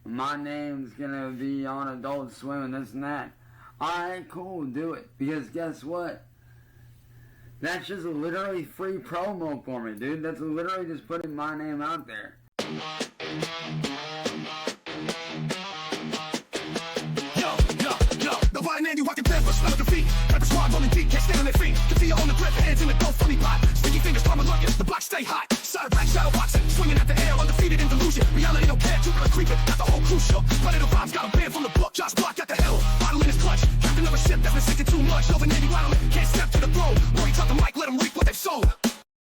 my name's gonna be on Adult Swim and this and that. Alright, cool, do it. Because guess what? That's just literally free promo for me, dude. That's literally just putting my name out there. Nobody named you, I can never smell defeat. Got the squad rolling deep, can't stand on their feet. Can feel on the grip, hands in the dope, funny pot. Sticky fingers, palm looking, the block stay hot. Cyrax, shadow boxing, swinging at the air, undefeated in delusion. Reality don't care, Jupiter creeping, got the whole crew shook. Predator rhymes, got a band from the book. Josh Block got the hill, bottle in his clutch. Captain of a ship that's been sinking too much. Over Navy rattling, can't step to the throne. Rory top the mic, let them reap what they've sown.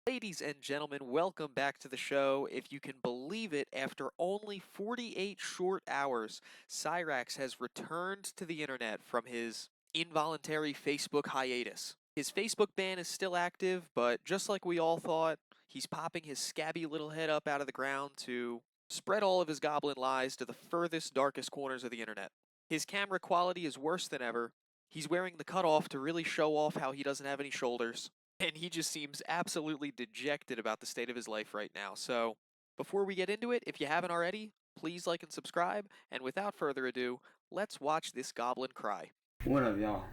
Ladies and gentlemen, welcome back to the show. If you can believe it, after only 48 short hours, Cyrax has returned to the internet from his involuntary Facebook hiatus. His Facebook ban is still active, but just like we all thought, he's popping his scabby little head up out of the ground to spread all of his goblin lies to the furthest, darkest corners of the internet. His camera quality is worse than ever. He's wearing the cutoff to really show off how he doesn't have any shoulders. And he just seems absolutely dejected about the state of his life right now. So, before we get into it, if you haven't already, please like and subscribe. And without further ado, let's watch this goblin cry. What up, y'all?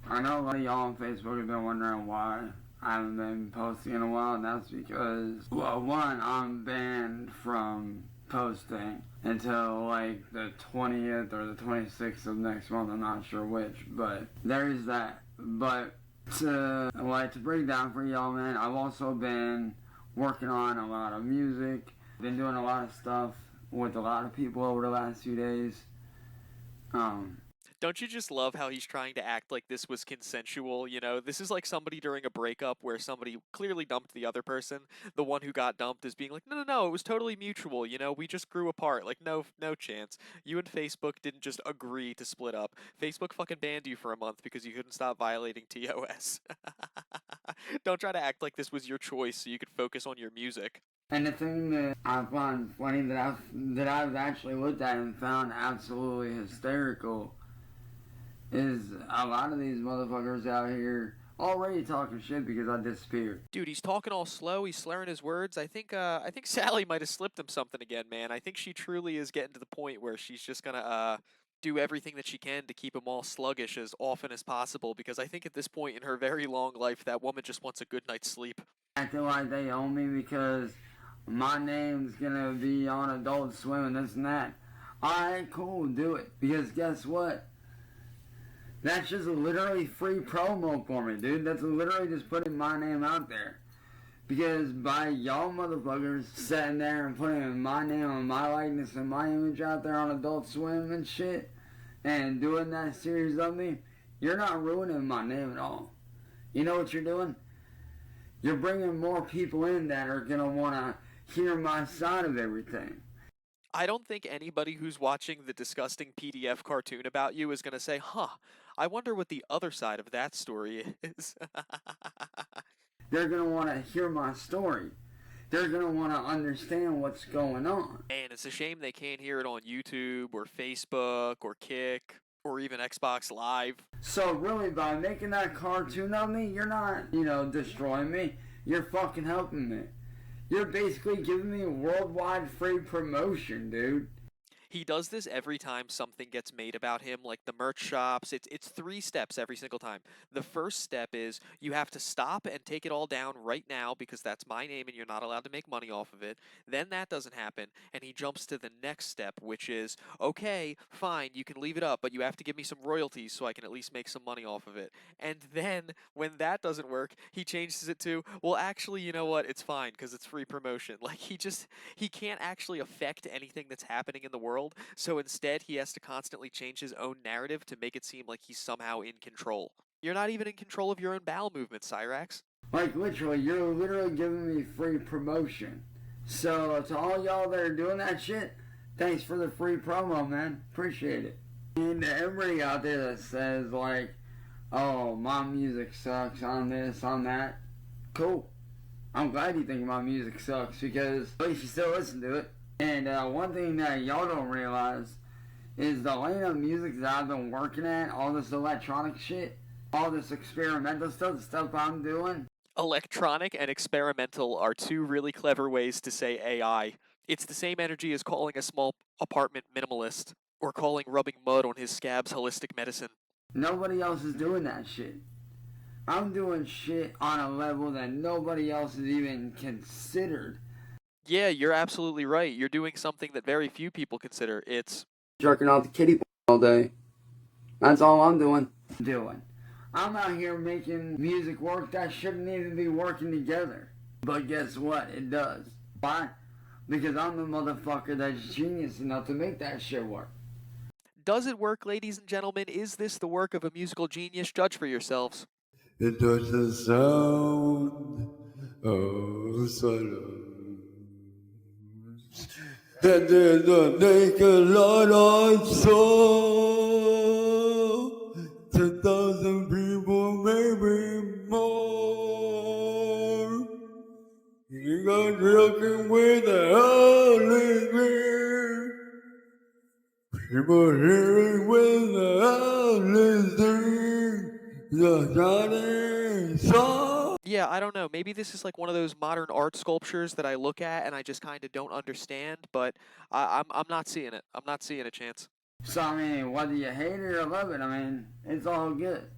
I know a lot of y'all on Facebook have been wondering why I haven't been posting in a while, and that's because, well, one, I'm banned from posting until like the 20th or the 26th of next month. I'm not sure which, but there's that. But to break down for y'all, man, I've also been working on a lot of music, been doing a lot of stuff with a lot of people over the last few days. Don't you just love how he's trying to act like this was consensual? You know, this is like somebody during a breakup where somebody clearly dumped the other person. The one who got dumped is being like, no, it was totally mutual. You know, we just grew apart. Like, no chance. You and Facebook didn't just agree to split up. Facebook fucking banned you for a month because you couldn't stop violating TOS. Don't try to act like this was your choice so you could focus on your music. And the thing that I find funny that I've actually looked at and found absolutely hysterical is a lot of these motherfuckers out here already talking shit because I disappeared. Dude, he's talking all slow. He's slurring his words. I think Sally might have slipped him something again, man. I think she truly is getting to the point where she's just gonna do everything that she can to keep him all sluggish as often as possible, because I think at this point in her very long life, that woman just wants a good night's sleep. Acting like they own me because my name's gonna be on Adult Swim and this and that. Alright, cool, do it. Because guess what? That's just literally free promo for me, dude. That's literally just putting my name out there. Because by y'all motherfuckers sitting there and putting my name and my likeness and my image out there on Adult Swim and shit, and doing that series of me, you're not ruining my name at all. You know what you're doing? You're bringing more people in that are gonna wanna hear my side of everything. I don't think anybody who's watching the disgusting PDF cartoon about you is going to say, I wonder what the other side of that story is. They're going to want to hear my story. They're going to want to understand what's going on. And it's a shame they can't hear it on YouTube or Facebook or Kick or even Xbox Live. So really, by making that cartoon of me, you're not, destroying me. You're fucking helping me. You're basically giving me worldwide free promotion, dude. He does this every time something gets made about him, like the merch shops. It's 3 steps every single time. The first step is you have to stop and take it all down right now because that's my name and you're not allowed to make money off of it. Then that doesn't happen, and he jumps to the next step, which is, okay, fine, you can leave it up, but you have to give me some royalties so I can at least make some money off of it. And then, when that doesn't work, he changes it to, well, actually, you know what, it's fine because it's free promotion. Like, he can't actually affect anything that's happening in the world. So instead, he has to constantly change his own narrative to make it seem like he's somehow in control. You're not even in control of your own bowel movements, Cyrax. Like, literally, you're literally giving me free promotion. So, to all y'all that are doing that shit, thanks for the free promo, man. Appreciate it. And to everybody out there that says, like, oh, my music sucks, on this, on that, cool. I'm glad you think my music sucks because at least you still listen to it. And one thing that y'all don't realize is the lane of music that I've been working at, all this electronic shit, all this experimental stuff, the stuff I'm doing. Electronic and experimental are 2 really clever ways to say AI. It's the same energy as calling a small apartment minimalist, or calling rubbing mud on his scabs holistic medicine. Nobody else is doing that shit. I'm doing shit on a level that nobody else has even considered. Yeah, you're absolutely right. You're doing something that very few people consider. It's Jerking off the kitty all day. That's all I'm doing. I'm out here making music work that shouldn't even be working together. But guess what? It does. Why? Because I'm the motherfucker that's genius enough to make that shit work. Does it work, ladies and gentlemen? Is this the work of a musical genius? Judge for yourselves. It doesn't sound silence. And there's a naked lot of soul. 10,000 people, maybe more. You got looking with the Holy Spirit. People hearing with the Holy Spirit. The Johnny song. Yeah, I don't know. Maybe this is like one of those modern art sculptures that I look at and I just kind of don't understand, but I'm not seeing it. I'm not seeing a chance. So, I mean, whether you hate it or love it, I mean, it's all good.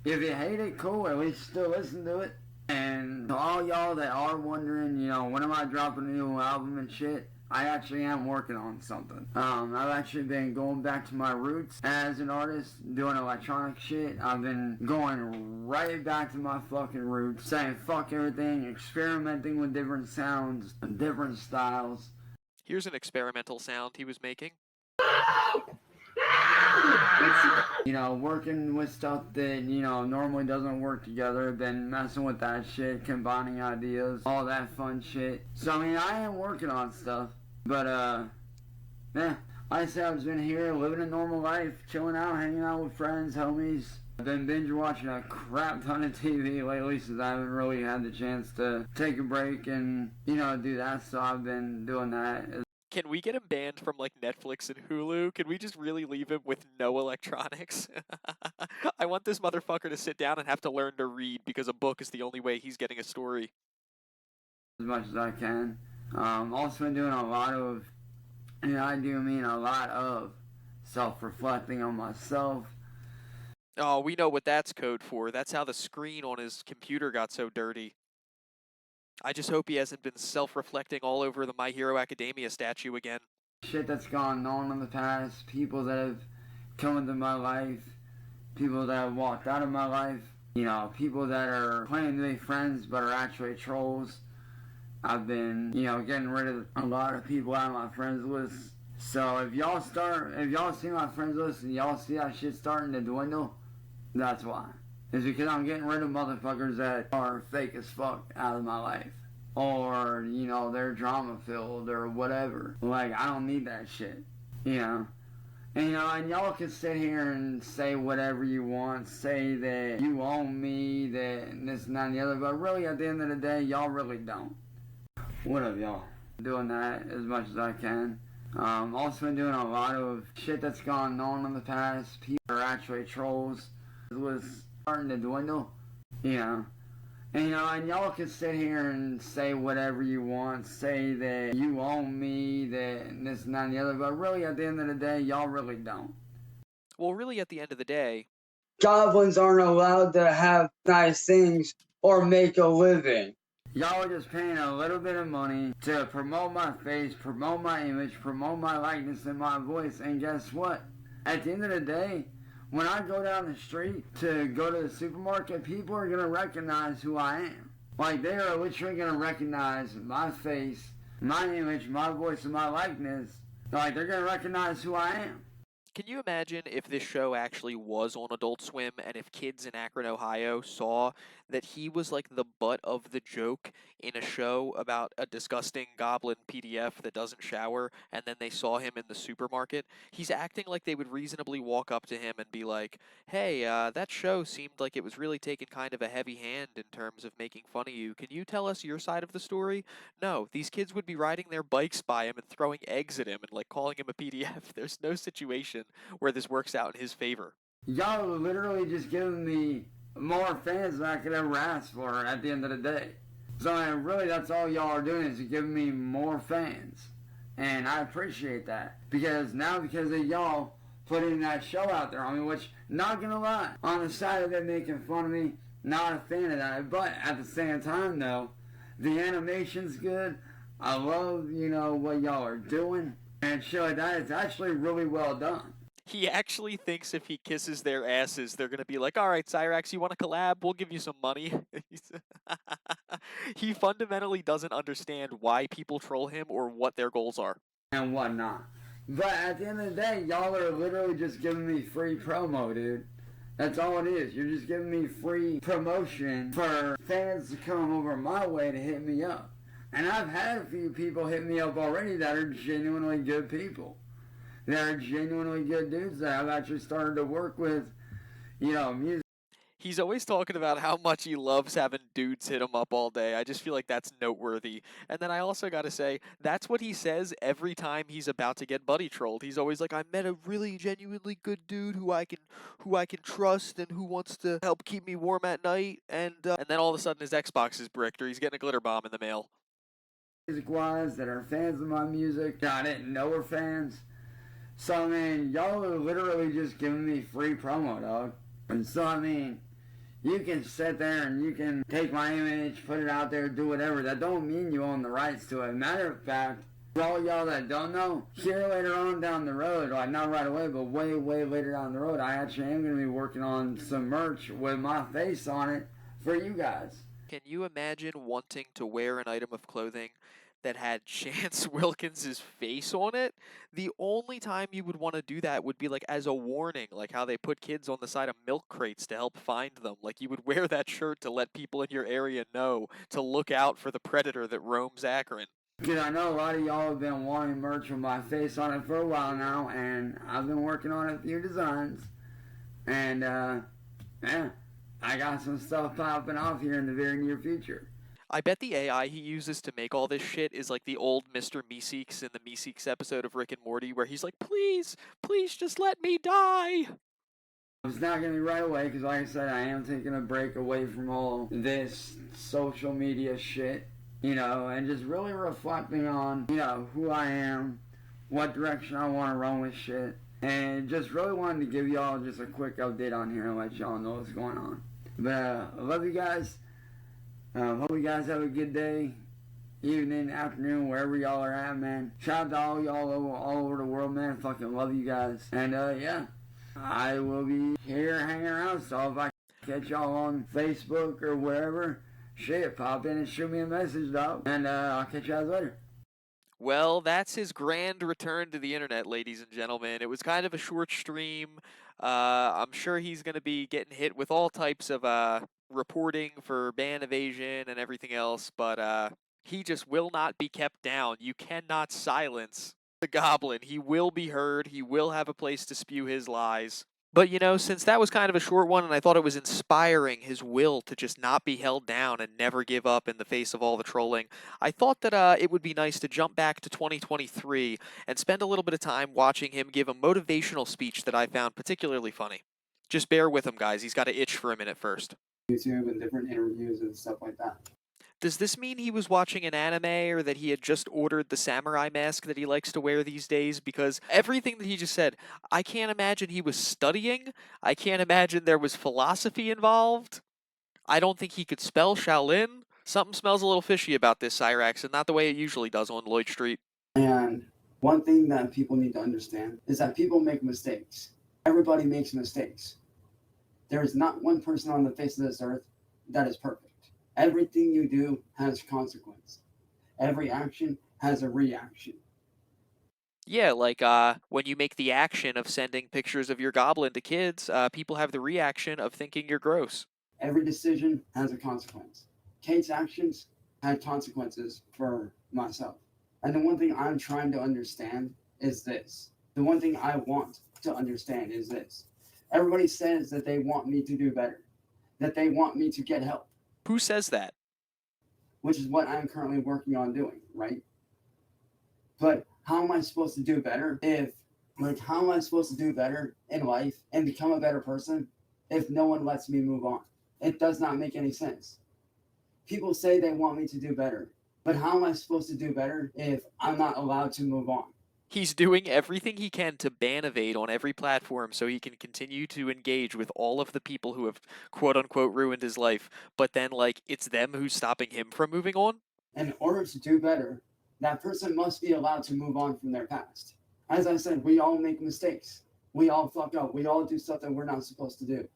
If you hate it, cool, at least still listen to it. And to all y'all that are wondering, you know, when am I dropping a new album and shit, I actually am working on something. I've actually been going back to my roots as an artist, doing electronic shit. I've been going right back to my fucking roots, saying fuck everything, experimenting with different sounds, different styles. Here's an experimental sound he was making. You know, working with stuff that, you know, normally doesn't work together, been messing with that shit, combining ideas, all that fun shit. So, I mean, I am working on stuff, but, yeah, like I said, I've been here living a normal life, chilling out, hanging out with friends, homies. I've been binge watching a crap ton of TV lately since I haven't really had the chance to take a break and, you know, do that, so I've been doing that. Can we get him banned from like Netflix and Hulu? Can we just really leave him with no electronics? I want this motherfucker to sit down and have to learn to read because a book is the only way he's getting a story. As much as I can. Also been doing a lot of, and I do mean a lot of, self-reflecting on myself. Oh, we know what that's code for. That's how the screen on his computer got so dirty. I just hope he hasn't been self-reflecting all over the My Hero Academia statue again. Shit that's gone on in the past, people that have come into my life, people that have walked out of my life, you know, people that are claiming to be friends but are actually trolls. I've been, you know, getting rid of a lot of people out of my friends list. So if y'all see my friends list and y'all see that shit starting to dwindle, that's why. It's because I'm getting rid of motherfuckers that are fake as fuck out of my life. Or, you know, they're drama filled or whatever. Like, I don't need that shit. You know? And, you know, and y'all can sit here and say whatever you want. Say that you own me, that this and that and the other. But really, at the end of the day, y'all really don't. What up, y'all? Doing that as much as I can. Also been doing a lot of shit that's gone on in the past. People are actually trolls. It was starting to dwindle, you know. And, you know, and y'all can sit here and say whatever you want, say that you own me, that this and that and the other, but really at the end of the day, y'all really don't. Well, really at the end of the day, Goblins aren't allowed to have nice things or make a living. Y'all are just paying a little bit of money to promote my face, promote my image, promote my likeness and my voice, and guess what? At the end of the day, when I go down the street to go to the supermarket, people are going to recognize who I am. Like, they are literally going to recognize my face, my image, my voice, and my likeness. Like, they're going to recognize who I am. can you imagine if this show actually was on Adult Swim and if kids in Akron, Ohio saw that he was like the butt of the joke in a show about a disgusting goblin PDF that doesn't shower, and then they saw him in the supermarket? He's acting like they would reasonably walk up to him and be like, hey, that show seemed like it was really taking kind of a heavy hand in terms of making fun of you. Can you tell us your side of the story? No, these kids would be riding their bikes by him and throwing eggs at him and like calling him a PDF. There's no situation where this works out in his favor. Y'all are literally just giving me more fans than I could ever ask for at the end of the day. So, I mean, really, that's all y'all are doing is giving me more fans. And I appreciate that. Because of y'all putting that show out there on me, which, not gonna lie, on the side of it making fun of me, not a fan of that. But at the same time, though, the animation's good. I love, what y'all are doing. And shit like that, it's actually really well done. He actually thinks if he kisses their asses, they're going to be like, all right, Cyrax, you want to collab? We'll give you some money. He fundamentally doesn't understand why people troll him or what their goals are. And whatnot. But at the end of the day, y'all are literally just giving me free promo, dude. That's all it is. You're just giving me free promotion for fans to come over my way to hit me up. And I've had a few people hit me up already that are genuinely good people. They're genuinely good dudes that I've actually started to work with, music. He's always talking about how much he loves having dudes hit him up all day. I just feel like that's noteworthy. And then I also got to say, that's what he says every time he's about to get buddy trolled. He's always like, I met a really genuinely good dude who I can trust and who wants to help keep me warm at night. And then all of a sudden his Xbox is bricked or he's getting a glitter bomb in the mail. Music-wise, that are fans of my music, that I didn't know were fans. So, I mean, y'all are literally just giving me free promo, dog. And so, I mean, you can sit there and you can take my image, put it out there, do whatever. That don't mean you own the rights to it. Matter of fact, for all y'all that don't know, here later on down the road, like not right away, but way, way later down the road, I actually am going to be working on some merch with my face on it for you guys. Can you imagine wanting to wear an item of clothing that had Chance Wilkins' face on it? The only time you would want to do that would be like as a warning, like how they put kids on the side of milk crates to help find them. Like you would wear that shirt to let people in your area know to look out for the predator that roams Akron. Because I know a lot of y'all have been wanting merch with my face on it for a while now, and I've been working on a few designs. And, I got some stuff popping off here in the very near future. I bet the AI he uses to make all this shit is like the old Mr. Meeseeks in the Meeseeks episode of Rick and Morty where he's like, please, please just let me die. It's not going to be right away because, like I said, I am taking a break away from all this social media shit, and just really reflecting on, who I am, what direction I want to run with shit, and just really wanted to give y'all just a quick update on here and let y'all know what's going on. But I love you guys. Hope you guys have a good day, evening, afternoon, wherever y'all are at, man. Shout out to all y'all all over the world, man. Fucking love you guys. And, I will be here hanging around, so if I catch y'all on Facebook or wherever, shit, pop in and shoot me a message, dog. And, I'll catch you guys later. Well, that's his grand return to the internet, ladies and gentlemen. It was kind of a short stream. I'm sure he's going to be getting hit with all types of reporting for ban evasion and everything else, but he just will not be kept down. You cannot silence the goblin. He will be heard. He will have a place to spew his lies. But, since that was kind of a short one and I thought it was inspiring, his will to just not be held down and never give up in the face of all the trolling, I thought that it would be nice to jump back to 2023 and spend a little bit of time watching him give a motivational speech that I found particularly funny. Just bear with him, guys. He's got to itch for a minute first. YouTube and different interviews and stuff like that. Does this mean he was watching an anime or that he had just ordered the samurai mask that he likes to wear these days? Because everything that he just said, I can't imagine he was studying. I can't imagine there was philosophy involved. I don't think he could spell Shaolin. Something smells a little fishy about this Cyrax, and not the way it usually does on Lloyd Street. And one thing that people need to understand is that people make mistakes. Everybody makes mistakes. There is not one person on the face of this earth that is perfect. Everything you do has consequence. Every action has a reaction. Yeah, like when you make the action of sending pictures of your goblin to kids, people have the reaction of thinking you're gross. Every decision has a consequence. Kate's actions had consequences for myself. And the one thing I'm trying to understand is this. The one thing I want to understand is this. Everybody says that they want me to do better, that they want me to get help. Who says that? Which is what I'm currently working on doing, right? But how am I supposed to do better how am I supposed to do better in life and become a better person if no one lets me move on? It does not make any sense. People say they want me to do better, But how am I supposed to do better if I'm not allowed to move on? He's doing everything he can to ban evade on every platform so he can continue to engage with all of the people who have quote unquote ruined his life, but then like it's them who's stopping him from moving on. In order to do better, that person must be allowed to move on from their past. As I said, we all make mistakes. We all fuck up. We all do stuff that we're not supposed to do.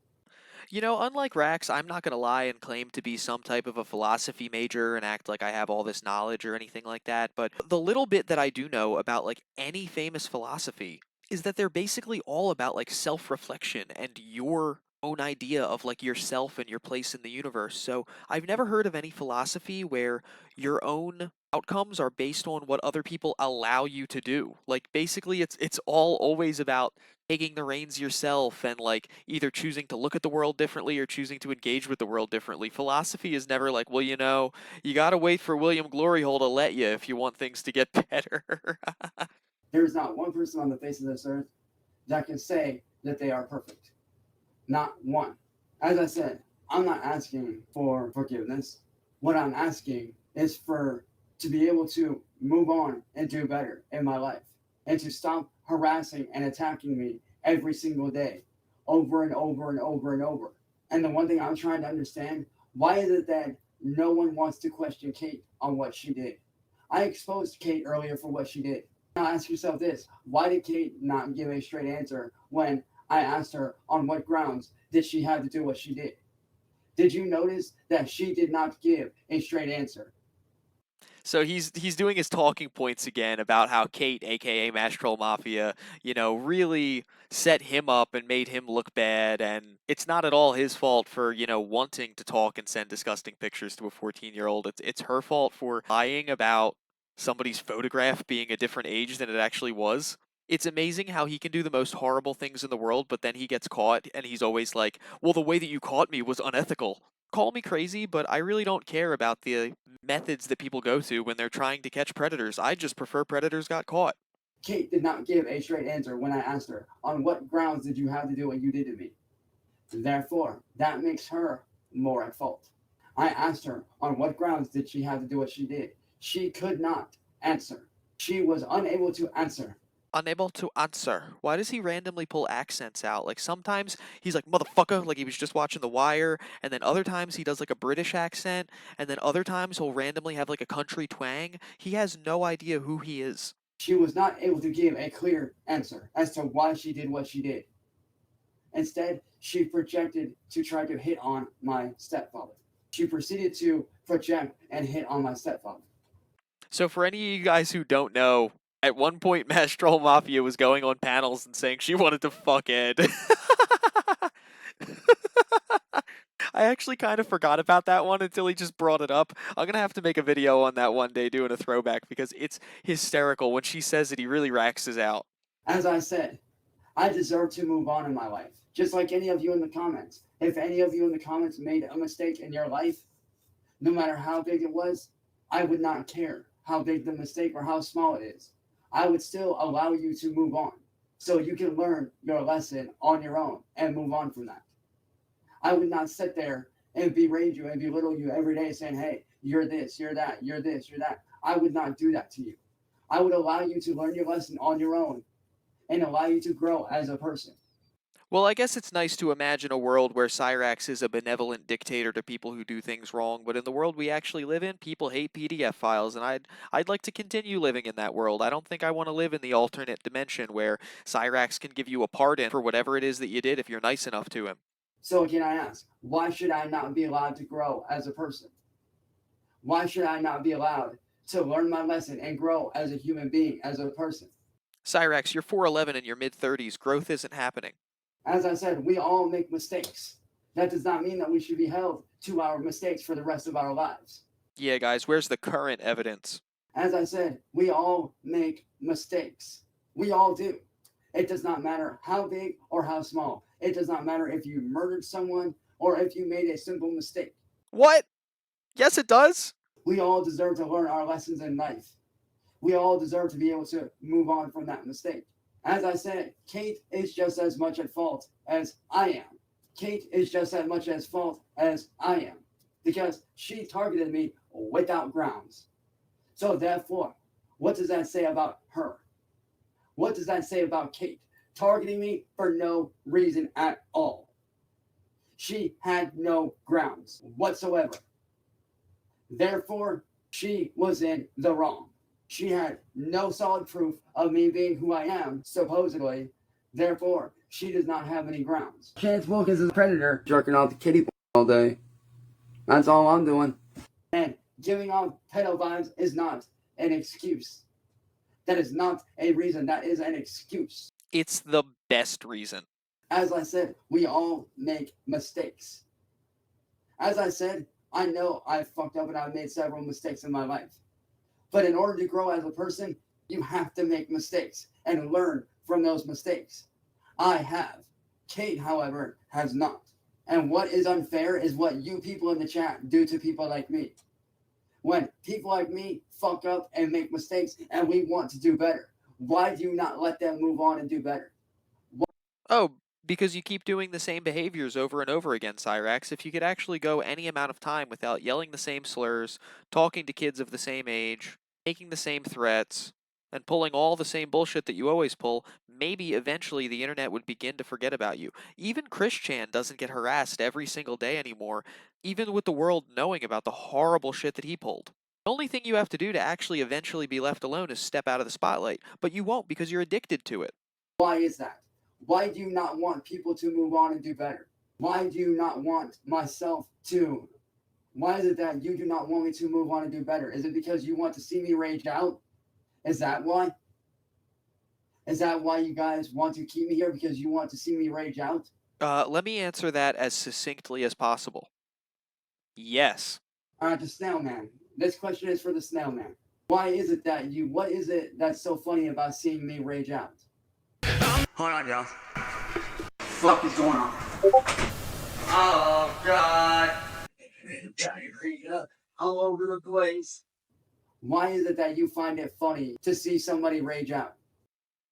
You know, unlike Rax, I'm not going to lie and claim to be some type of a philosophy major and act like I have all this knowledge or anything like that, but the little bit that I do know about like any famous philosophy is that they're basically all about like self-reflection and your own idea of like yourself and your place in the universe. So I've never heard of any philosophy where your own outcomes are based on what other people allow you to do. Like basically it's all always about taking the reins yourself and like either choosing to look at the world differently or choosing to engage with the world differently. Philosophy is never like, well, you know, you got to wait for William Gloryhole to let you if you want things to get better. There's not one person on the face of this earth that can say that they are perfect. Not one. As I said, I'm not asking for forgiveness. What I'm asking is to be able to move on and do better in my life and to stop harassing and attacking me every single day over and over and over and over. And the one thing I'm trying to understand, why is it that no one wants to question Kate on what she did? I exposed Kate earlier for what she did. Now ask yourself this, why did Kate not give a straight answer when I asked her on what grounds did she have to do what she did? Did you notice that she did not give a straight answer? So he's doing his talking points again about how Kate, aka Mash Troll Mafia, you know, really set him up and made him look bad, and it's not at all his fault for, you know, wanting to talk and send disgusting pictures to a 14-year-old. It's her fault for lying about somebody's photograph being a different age than it actually was. It's amazing how he can do the most horrible things in the world, but then he gets caught and he's always like, well, the way that you caught me was unethical. Call me crazy, but I really don't care about the methods that people go to when they're trying to catch predators. I just prefer predators got caught. Kate did not give a straight answer when I asked her, on what grounds did you have to do what you did to me? Therefore, that makes her more at fault. I asked her, on what grounds did she have to do what she did? She could not answer. She was unable to answer. Unable to answer. Why does he randomly pull accents out? Like sometimes he's like motherfucker, like he was just watching The Wire, and then other times he does like a British accent, and then other times he'll randomly have like a country twang. He has no idea who he is. She was not able to give a clear answer as to why she did what she did. Instead, she projected to try to hit on my stepfather. She proceeded to project and hit on my stepfather. So for any of you guys who don't know, at one point Mash Troll Mafia was going on panels and saying she wanted to fuck Ed. I actually kind of forgot about that one until he just brought it up. I'm going to have to make a video on that one day doing a throwback because it's hysterical. When she says it, he really raxes out. As I said, I deserve to move on in my life, just like any of you in the comments. If any of you in the comments made a mistake in your life, no matter how big it was, I would not care how big the mistake or how small it is. I would still allow you to move on so you can learn your lesson on your own and move on from that. I would not sit there and berate you and belittle you every day saying, hey, you're this, you're that, you're this, you're that. I would not do that to you. I would allow you to learn your lesson on your own and allow you to grow as a person. Well, I guess it's nice to imagine a world where Cyrax is a benevolent dictator to people who do things wrong, but in the world we actually live in, people hate PDF files, and I'd like to continue living in that world. I don't think I want to live in the alternate dimension where Cyrax can give you a pardon for whatever it is that you did if you're nice enough to him. So again, I ask, why should I not be allowed to grow as a person? Why should I not be allowed to learn my lesson and grow as a human being, as a person? Cyrax, you're 4'11" in your mid-30s. Growth isn't happening. As I said, we all make mistakes. That does not mean that we should be held to our mistakes for the rest of our lives. Yeah, guys, where's the current evidence? As I said, we all make mistakes. We all do. It does not matter how big or how small. It does not matter if you murdered someone or if you made a simple mistake. What? Yes, it does. We all deserve to learn our lessons in life. We all deserve to be able to move on from that mistake. As I said, Kate is just as much at fault as I am. Kate is just as much at fault as I am because she targeted me without grounds. So therefore, what does that say about her? What does that say about Kate? Targeting me for no reason at all. She had no grounds whatsoever. Therefore, she was in the wrong. She had no solid proof of me being who I am, supposedly. Therefore, she does not have any grounds. Chance Wilkins is a predator, jerking off the kitty all day. That's all I'm doing. And giving off pedo vibes is not an excuse. That is not a reason. That is an excuse. It's the best reason. As I said, we all make mistakes. As I said, I know I've fucked up and I've made several mistakes in my life. But in order to grow as a person, you have to make mistakes and learn from those mistakes. I have. Kate, however, has not. And what is unfair is what you people in the chat do to people like me. When people like me fuck up and make mistakes and we want to do better, why do you not let them move on and do better? Oh, because you keep doing the same behaviors over and over again, Cyrax. If you could actually go any amount of time without yelling the same slurs, talking to kids of the same age, making the same threats, and pulling all the same bullshit that you always pull, maybe eventually the internet would begin to forget about you. Even Chris Chan doesn't get harassed every single day anymore, even with the world knowing about the horrible shit that he pulled. The only thing you have to do to actually eventually be left alone is step out of the spotlight, but you won't because you're addicted to it. Why is that? Why do you not want people to move on and do better? Why do you not want myself to? Why is it that you do not want me to move on and do better? Is it because you want to see me rage out? Is that why? Is that why you guys want to keep me here? Because you want to see me rage out? Let me answer that as succinctly as possible. Yes. All right, the snail man. This question is for the snail man. Why is it that what is it that's so funny about seeing me rage out? Hold on, y'all. Fuck is going on? Oh, God. Diarrhea all over the place. Why is it that you find it funny to see somebody rage out?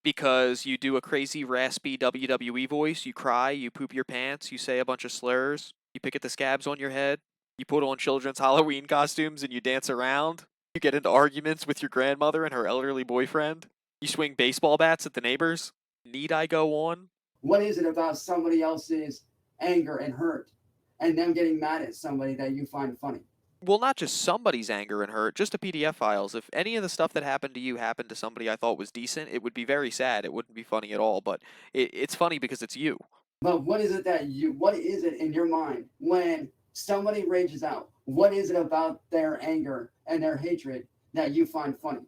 Because you do a crazy, raspy WWE voice, you cry, you poop your pants, you say a bunch of slurs, you pick at the scabs on your head, you put on children's Halloween costumes and you dance around, you get into arguments with your grandmother and her elderly boyfriend, you swing baseball bats at the neighbors. Need I go on? What is it about somebody else's anger and hurt and them getting mad at somebody that you find funny? Well, not just somebody's anger and hurt, just the PDF files. If any of the stuff that happened to you happened to somebody I thought was decent, it would be very sad. It wouldn't be funny at all, but it's funny because it's you. But what is it in your mind when somebody rages out? What is it about their anger and their hatred that you find funny?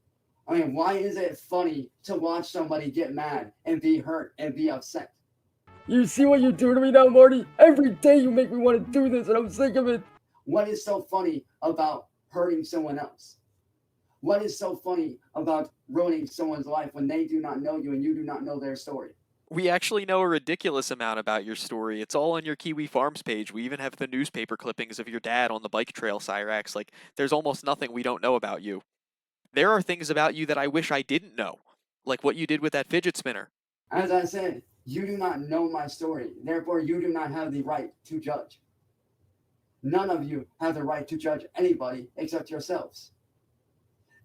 I mean, why is it funny to watch somebody get mad and be hurt and be upset? You see what you're doing to me now, Marty? Every day you make me want to do this, and I'm sick of it. What is so funny about hurting someone else? What is so funny about ruining someone's life when they do not know you and you do not know their story? We actually know a ridiculous amount about your story. It's all on your Kiwi Farms page. We even have the newspaper clippings of your dad on the bike trail, Cyrax. Like, there's almost nothing we don't know about you. There are things about you that I wish I didn't know, like what you did with that fidget spinner. As I said, you do not know my story. Therefore, you do not have the right to judge. None of you have the right to judge anybody except yourselves.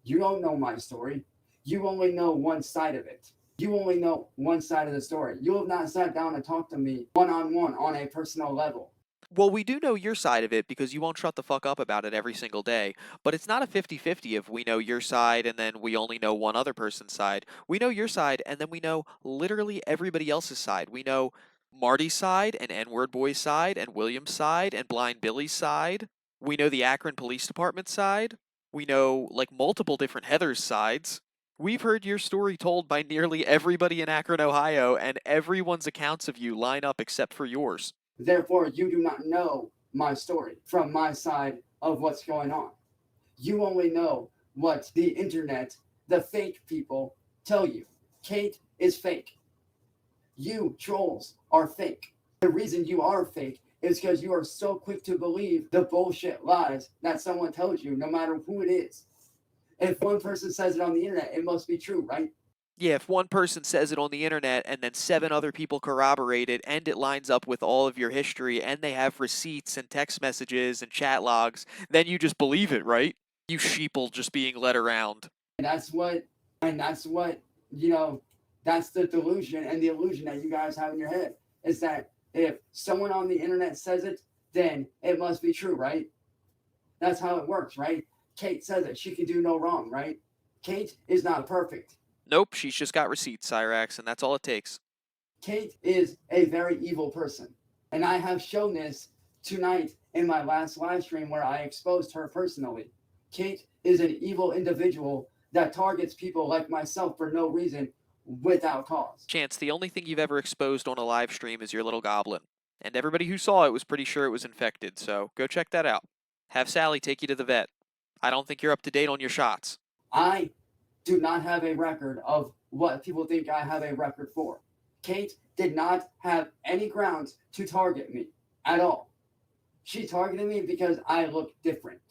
You don't know my story. You only know one side of it. You only know one side of the story. You have not sat down and talked to me one-on-one on a personal level. Well, we do know your side of it because you won't shut the fuck up about it every single day. But it's not a 50-50 if we know your side and then we only know one other person's side. We know your side and then we know literally everybody else's side. We know Marty's side and WordBoi's side and William's side and Blind Billy's side. We know the Akron Police Department side. We know, like, multiple different Heather's sides. We've heard your story told by nearly everybody in Akron, Ohio, and everyone's accounts of you line up except for yours. Therefore, you do not know my story from my side of what's going on. You only know what the internet, the fake people, tell you. Kate is fake. You trolls are fake. The reason you are fake is because you are so quick to believe the bullshit lies that someone tells you, no matter who it is. If one person says it on the internet, it must be true, right? Yeah, if one person says it on the internet and then 7 other people corroborate it and it lines up with all of your history and they have receipts and text messages and chat logs, then you just believe it, right? You sheeple just being led around. And that's what, that's the delusion and the illusion that you guys have in your head, is that if someone on the internet says it, then it must be true, right? That's how it works, right? Kate says it. She can do no wrong, right? Kate is not perfect. Nope, she's just got receipts, Cyrax, and that's all it takes. Kate is a very evil person. And I have shown this tonight in my last live stream where I exposed her personally. Kate is an evil individual that targets people like myself for no reason, without cause. Chance, the only thing you've ever exposed on a live stream is your little goblin. And everybody who saw it was pretty sure it was infected, so go check that out. Have Sally take you to the vet. I don't think you're up to date on your shots. I do not have a record of what people think I have a record for. Kate did not have any grounds to target me at all. She targeted me because I look different.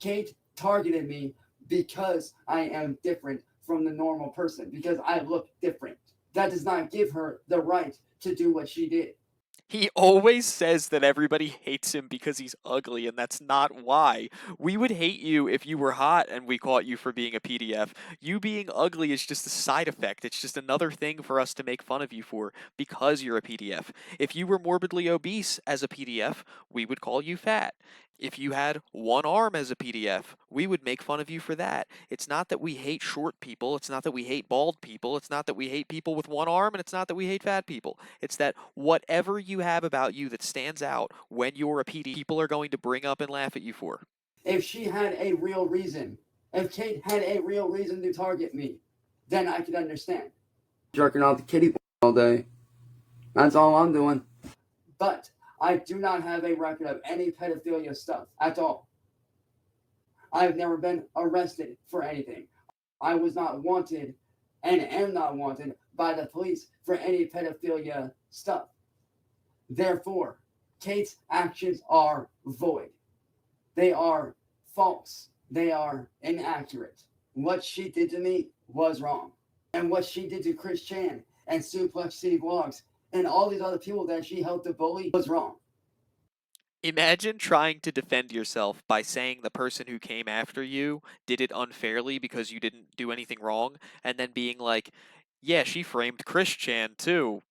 Kate targeted me because I am different from the normal person, because I look different. That does not give her the right to do what she did. He always says that everybody hates him because he's ugly, and that's not why. We would hate you if you were hot and we caught you for being a PDF. You being ugly is just a side effect. It's just another thing for us to make fun of you for because you're a PDF. If you were morbidly obese as a PDF, we would call you fat. If you had one arm as a PDF, we would make fun of you for that. It's not that we hate short people. It's not that we hate bald people. It's not that we hate people with one arm, and it's not that we hate fat people. It's that whatever you have about you that stands out when you're a PDF, people are going to bring up and laugh at you for. If she had a real reason, if Kate had a real reason to target me, then I could understand. Jerking off the kitty all day. That's all I'm doing. But I do not have a record of any pedophilia stuff at all. I've never been arrested for anything. I was not wanted and am not wanted by the police for any pedophilia stuff. Therefore, Kate's actions are void. They are false. They are inaccurate. What she did to me was wrong. And what she did to Chris Chan and Suplex City Vlogs and all these other people that she helped to bully was wrong. Imagine trying to defend yourself by saying the person who came after you did it unfairly because you didn't do anything wrong, and then being like, yeah, she framed Chris Chan too.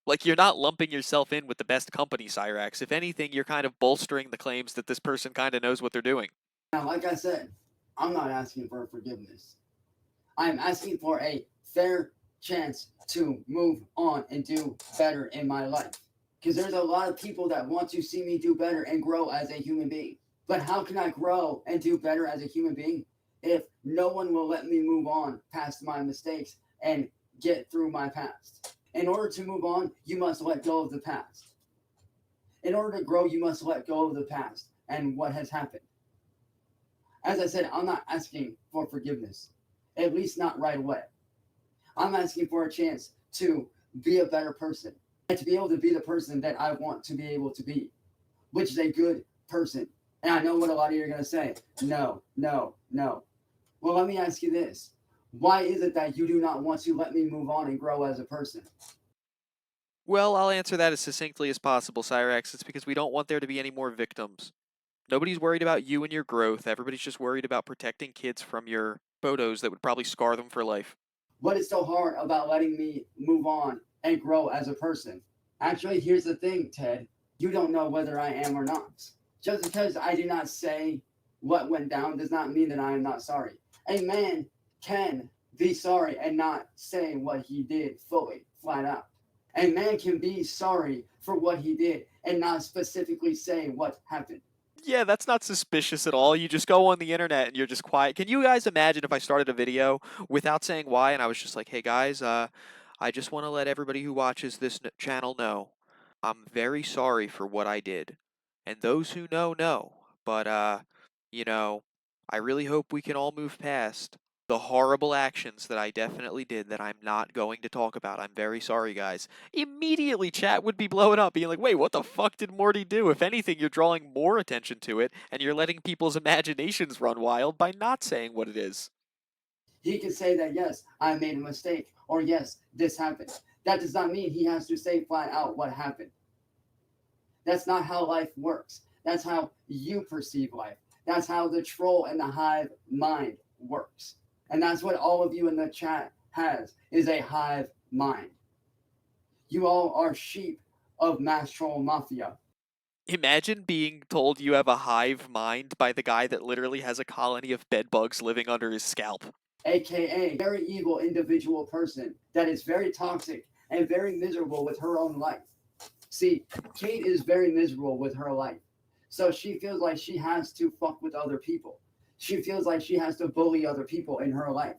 Like, you're not lumping yourself in with the best company, Cyrax. If anything, you're kind of bolstering the claims that this person kind of knows what they're doing. Now, like I said, I'm not asking for forgiveness. I'm asking for a fair chance to move on and do better in my life. Because there's a lot of people that want to see me do better and grow as a human being. But how can I grow and do better as a human being if no one will let me move on past my mistakes and get through my past? In order to move on, you must let go of the past. In order to grow, you must let go of the past and what has happened. As I said, I'm not asking for forgiveness, at least not right away. I'm asking for a chance to be a better person and to be able to be the person that I want to be able to be, which is a good person. And I know what a lot of you are going to say. No, no, no. Well, let me ask you this. Why is it that you do not want to let me move on and grow as a person? Well, I'll answer that as succinctly as possible, Cyrax. It's because we don't want there to be any more victims. Nobody's worried about you and your growth. Everybody's just worried about protecting kids from your photos that would probably scar them for life. What is so hard about letting me move on and grow as a person? Actually, here's the thing, Ted. You don't know whether I am or not. Just because I do not say what went down does not mean that I am not sorry. A man can be sorry and not say what he did fully, flat out. A man can be sorry for what he did and not specifically say what happened. Yeah, that's not suspicious at all. You just go on the internet and you're just quiet. Can you guys imagine if I started a video without saying why and I was just like, hey guys, I just want to let everybody who watches this channel know I'm very sorry for what I did. And those who know. But, you know, I really hope we can all move past the horrible actions that I definitely did that I'm not going to talk about. I'm very sorry, guys. Immediately, chat would be blowing up, being like, wait, what the fuck did Morty do? If anything, you're drawing more attention to it, and you're letting people's imaginations run wild by not saying what it is. He can say that, yes, I made a mistake, or yes, this happened. That does not mean he has to say flat out what happened. That's not how life works. That's how you perceive life. That's how the troll and the hive mind works. And that's what all of you in the chat has, is a hive mind. You all are sheep of mass troll mafia. Imagine being told you have a hive mind by the guy that literally has a colony of bedbugs living under his scalp. AKA very evil individual person that is very toxic and very miserable with her own life. See, Kate is very miserable with her life. So she feels like she has to fuck with other people. She feels like she has to bully other people in her life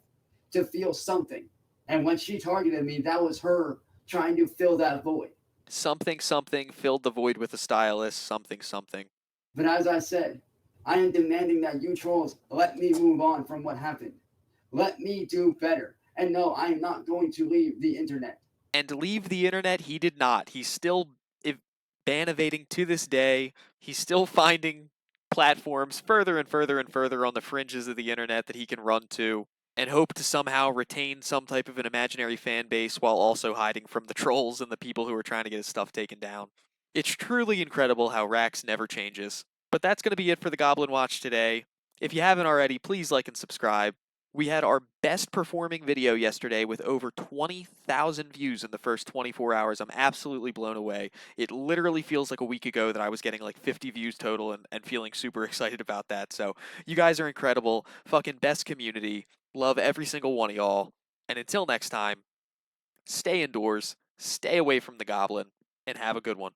to feel something. And when she targeted me, that was her trying to fill that void. Something filled the void with a stylus, something. But as I said, I am demanding that you trolls let me move on from what happened. Let me do better. And no, I am not going to leave the internet. And leave the internet, he did not. He's still ban-evading to this day. He's still finding platforms further and further and further on the fringes of the internet that he can run to and hope to somehow retain some type of an imaginary fan base while also hiding from the trolls and the people who are trying to get his stuff taken down. It's truly incredible how Rax never changes. But that's going to be it for the Goblin Watch today. If you haven't already, please like and subscribe. We had our best performing video yesterday with over 20,000 views in the first 24 hours. I'm absolutely blown away. It literally feels like a week ago that I was getting like 50 views total and feeling super excited about that. So you guys are incredible. Fucking best community. Love every single one of y'all. And until next time, stay indoors, stay away from the goblin, and have a good one.